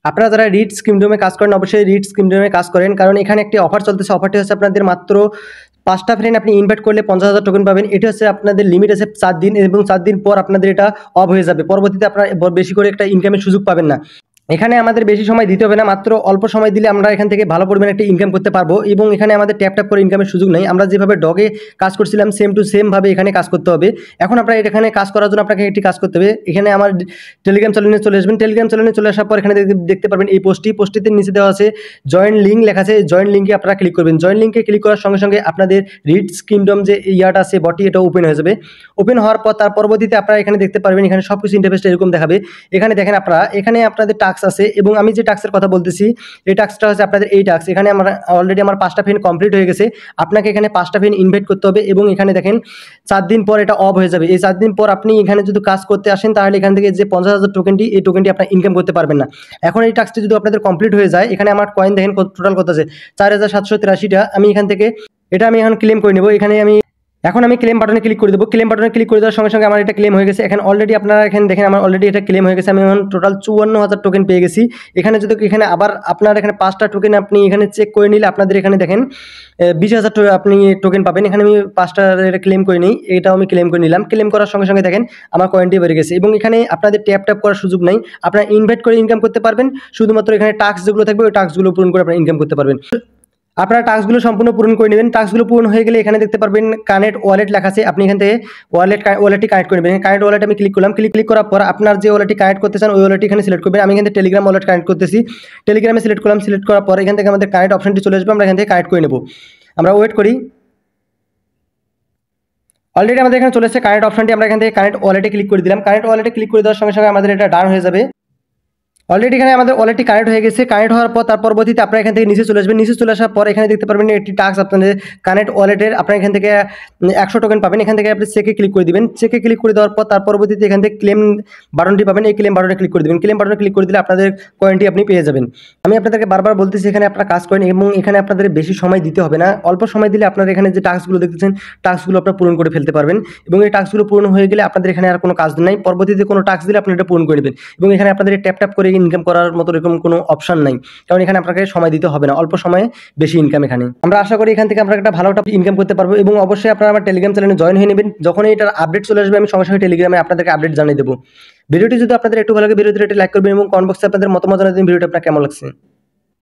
আপনারা যারা রিটস কিংডমে কাজ করেন অবশ্যই রিটস কিংডমে কাজ করেন, কারণ এখানে একটি অফার চলতেছে। অফারটি হচ্ছে আপনাদের মাত্র 5টা ফ্রেন্ড আপনি ইনভাইট করলে 50,000 টোকেন পাবেন। এটি হচ্ছে আপনাদের লিমিট আছে 4 দিন, এবং 4 দিন পর আপনাদের এটা অফ হয়ে যাবে। পরবর্তীতে আপনারা বেশি করে একটা ইনকামের সুযোগ পাবেন না। এখানে আমাদের বেশি সময় দিতে হবে না, মাত্র অল্প সময় দিলে আমরা এখান থেকে ভালো পরিমাণে একটা ইনকাম করতে পারবো। এবং এখানে আমাদের ট্যাপ ট্যাপ করে ইনকামের সুযোগ নেই। আমরা যেভাবে ডগে কাজ করছিলাম সেম টু সেম ভাবে এখানে কাজ করতে হবে। এখন আপনারা এখানে কাজ করার জন্য আপনাকে একটি কাজ করতে হবে। এখানে আমার টেলিগ্রাম চ্যানেলে চলে আসবেন। টেলিগ্রাম চ্যানেলে চলে আসার পর এখানে দেখতে পারবেন এই পোস্টটিতে নিচে দেওয়া আছে জয়েন লিঙ্ক লেখা আছে। জয়েন লিঙ্কে আপনারা ক্লিক করবেন। জয়েন লিঙ্কে ক্লিক করার সঙ্গে সঙ্গে আপনাদের রিটস কিংডম যে ইয়াটা আছে বটি, এটা ওপেন হয়ে যাবে। ওপেন হওয়ার পর তার পরবর্তীতে আপনারা এখানে দেখতে পারবেন এখানে সব কিছু ইন্টারফেসটা এরকম দেখাবে। এখানে দেখেন আপনারা এখানে আপনাদের টাস্ক আছে, এবং আমি যে টাস্কের কথা বলতেছি এই টাস্কটা হচ্ছে আপনাদের এই টাস্ক। এখানে আমার অলরেডি আমার 5টা ফ্রেন্ড কমপ্লিট হয়ে গেছে। আপনাকে এখানে 5টা ফ্রেন্ড ইনভাইট করতে হবে, এবং এখানে দেখেন 4 দিন পর এটা অফ হয়ে যাবে। এই 4 দিন পর আপনি এখানে যদি কাজ করতে আসেন তাহলে এখান থেকে যে 50,000 টোকেনটি, এই টোকেনটি আপনার ইনকাম করতে পারবেন না। এখন এই টাস্কটি যদি আপনাদের কমপ্লিট হয়ে যায়, এখানে আমার কয়েন দেখেন টোটাল কত আছে 4783টা। আমি এখান থেকে এটা আমি এখন ক্লেম করে নেব। এখন আমি ক্লেম বাটনে ক্লিক করে দেবো। ক্লেম বাটনে ক্লিক করে দেওয়ার সঙ্গে সঙ্গে আমার এটা ক্লেম হয়ে গেছে। এখন অলরেডি আপনারা এখানে দেখেন আমার অলরেডি এটা ক্লেম হয়ে গেছে। আমি এখন টোটাল 54,000 টোকেন পেয়ে গেছি। এখানে যদি এখানে আবার আপনার এখানে 5টা টোকেন আপনি এখানে চেক করে নিলে আপনাদের এখানে দেখেন 20,000 আপনি টোকেন পাবেন। এখানে আমি 5টা এটা ক্লেম করে নিই, এটাও আমি ক্লেম করে নিলাম। ক্লেম করার সঙ্গে সঙ্গে দেখেন আমার কয়েনটি বেড়ে গেছে। এবং এখানে আপনাদের ট্যাপ ট্যাপ করার সুযোগ নাই, আপনারা ইনভাইট করে ইনকাম করতে পারবেন। শুধুমাত্র এখানে টাস্ক যেগুলো থাকবে ওই টাস্কগুলো পূরণ করে আপনারা ইনকাম করতে পারবেন। আপনারা টাস্কগুলো সম্পূর্ণ পূরণ করে নেবেন। টাস্কগুলো পূরণ হয়ে গেলে এখানে দেখতে পারবেন কানেক্ট ওয়ালেট লেখা আছে। আপনি এখান থেকে ওয়ালেটটি কানেক্ট করে নেবেন। কানেক্ট ওয়ালেট আমি ক্লিক করলাম। ক্লিক করার পর আপনার যে ওয়ালেটটি কানেক্ট করতে চান ওই ওয়ালেটটি এখানে সিলেক্ট করবেন। আমি এখান থেকে টেলিগ্রাম ওয়ালেট কানেক্ট করতেছি। টেলিগ্রামে সিলেক্ট করলাম। সিলেক্ট করার পর এখান থেকে আমাদের কানেক্ট অপশনটি চলে আসবে। আমরা এখান থেকে কানেক্ট করে নেব। আমরা ওয়েট করি। অলরেডি আমাদের এখানে চলে এসেছে কানেক্ট অপশনটি। আমরা এখান থেকে কানেক্ট ওয়ালেটে ক্লিক করে দিলাম। কানেক্ট ওয়ালেটে ক্লিক করে দেওয়ার সঙ্গে সঙ্গে আমাদের এটা ডান হয়ে যাবে। অলরেডি এখানে আমাদের ওয়ালেটটি কানেক্ট হয়ে গেছে। কানেক্ট হওয়ার পর তার পরবর্তীতে আপনারা এখান থেকে নিচে চলে আসবেন। নিচে চলে আসার পর এখানে দেখতে পারবেন একটি টাস্ক আপনাদের কানেক্ট ওয়ালেটের। আপনারা এখান থেকে 100 টোকেন পাবেন। এখান থেকে আপনি চেকে ক্লিক করে দিবেন। চেকে ক্লিক করে দেওয়ার পর তার পরবর্তীতে এখান থেকে ক্লেম বাটনটি পাবেন। এই ক্লেম বাটনে ক্লিক করে দিবেন। ক্লেম বাটনে ক্লিক করে দিলে আপনাদের কয়েনটি আপনি পেয়ে যাবেন। আমি আপনাদেরকে বারবার বলতেছি এখানে আপনারা কাজ করেন, এবং এখানে আপনাদের বেশি সময় দিতে হবে না। অল্প সময় দিলে আপনারা এখানে যে টাস্কগুলো দেখতেছেন টাস্কগুলো আপনারা পূরণ করে ফেলতে পারবেন। এবং এই টাস্কগুলো পূরণ হয়ে গেলে আপনাদের এখানে আর কোনো কাজ নাই। পরবর্তীতে কোনো টাস্ক দিলে আপনারা এটা পূরণ করে নেবেন। এবং এখানে আপনাদের ট্যাপ ট্যাপ করে ইনকাম করার মতো এরকম কোনো অপশন নাই, কারণ এখানে আপনাকে সময় দিতে হবে না। অল্প সময়ে বেশি ইনকাম এখানে আমরা আশা করি এখান থেকে আমরা একটা ভালো ইনকাম করতে পারবো। এবং অবশ্যই আপনারা আমার টেলিগ্রাম চ্যানেলে জয়েন হয়ে নেবেন। যখন এটার আপডেট চলে আসবে আমি সঙ্গে সঙ্গে টেলিগ্রামে আপনাদেরকে আপডেট জানিয়ে দেবো। ভিডিওটি যদি আপনাদের একটু ভালো লাগে ভিডিওতে একটি লাইক করবেন, এবং কমেন্ট বক্সে আপনাদের মতামত জানিয়ে দিন ভিডিওটা আপনার কেমন লাগছে।